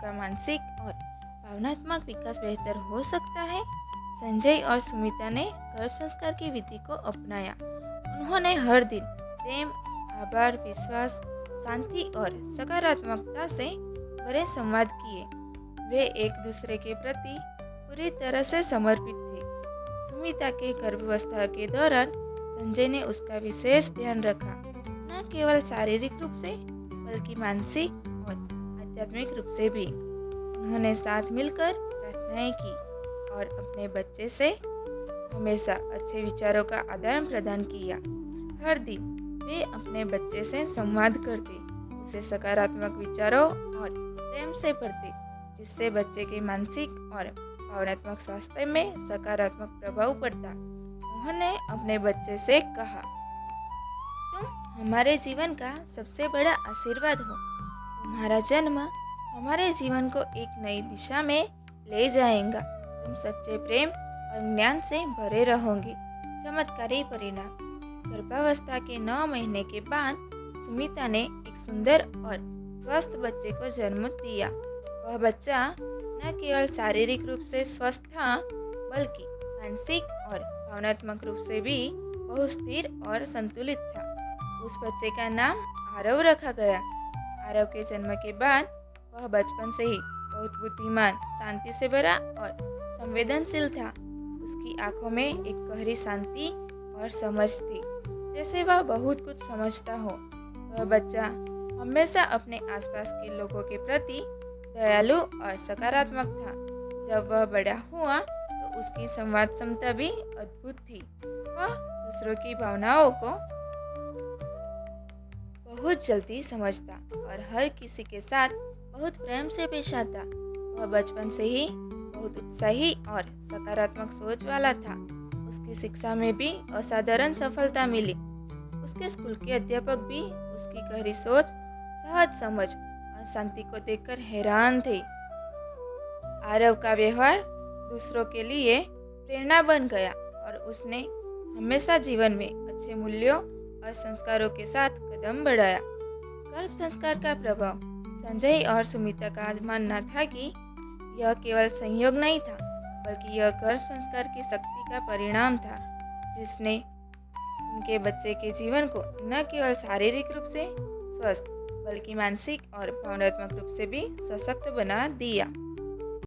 का मानसिक और भावनात्मक विकास बेहतर हो सकता है। संजय और सुमिता ने गर्भ संस्कार की विधि को अपनाया। उन्होंने हर दिन प्रेम, आभार, विश्वास, शांति और सकारात्मकता से भरे संवाद किए। वे एक दूसरे के प्रति पूरी तरह से समर्पित थे। सुमिता के गर्भावस्था के दौरान संजय ने उसका विशेष ध्यान रखा, न केवल शारीरिक रूप से बल्कि मानसिक और आध्यात्मिक रूप से भी। उन्होंने साथ मिलकर प्रार्थनाएं की और अपने बच्चे से हमेशा अच्छे विचारों का आदान प्रदान किया। हर दिन वे अपने बच्चे से संवाद करते, उसे सकारात्मक विचारों और प्रेम से भरते, जिससे बच्चे के मानसिक और भावनात्मक स्वास्थ्य में सकारात्मक प्रभाव पड़ता। उन्होंने अपने बच्चे से कहा, तुम हमारे जीवन का सबसे बड़ा आशीर्वाद हो। तुम्हारा जन्म हमारे जीवन को एक नई दिशा में ले जाएगा। तुम सच्चे प्रेम और ज्ञान से भरे रहोगे। चमत्कारी परिणाम। गर्भावस्था के 9 महीने के बाद सुमिता ने एक सुंदर और स्वस्थ बच्चे को जन्म दिया। वह बच्चा न केवल शारीरिक रूप से स्वस्थ था, बल्कि मानसिक और भावनात्मक रूप से भी बहुत स्थिर और संतुलित था। उस बच्चे का नाम आरव रखा गया। आरव के जन्म के बाद वह बचपन से ही बहुत बुद्धिमान, शांति से भरा और संवेदनशील था। उसकी आंखों में एक गहरी शांति और समझ थी, जैसे वह बहुत कुछ समझता हो। वह बच्चा हमेशा अपने आसपास के लोगों के प्रति दयालु और सकारात्मक था। जब वह बड़ा हुआ तो उसकी संवाद क्षमता भी अद्भुत थी। वह दूसरों की भावनाओं को बहुत जल्दी समझता और हर किसी के साथ बहुत प्रेम से पेश आता। वह बचपन से ही बहुत उत्साही और सकारात्मक सोच वाला था। उसकी शिक्षा में भी असाधारण सफलता मिली। उसके स्कूल के अध्यापक भी उसकी गहरी सोच, सहज समझ और शांति को देखकर हैरान थे। आरव का व्यवहार दूसरों के लिए प्रेरणा बन गया और उसने हमेशा जीवन में अच्छे मूल्यों और संस्कारों के साथ कदम बढ़ाया। गर्भ संस्कार का प्रभाव। संजय और सुमिता का मानना था कि यह केवल संयोग नहीं था, बल्कि यह गर्भ संस्कार की शक्ति का परिणाम था, जिसने उनके बच्चे के जीवन को न केवल शारीरिक रूप से स्वस्थ, बल्कि मानसिक और भावनात्मक रूप से भी सशक्त बना दिया।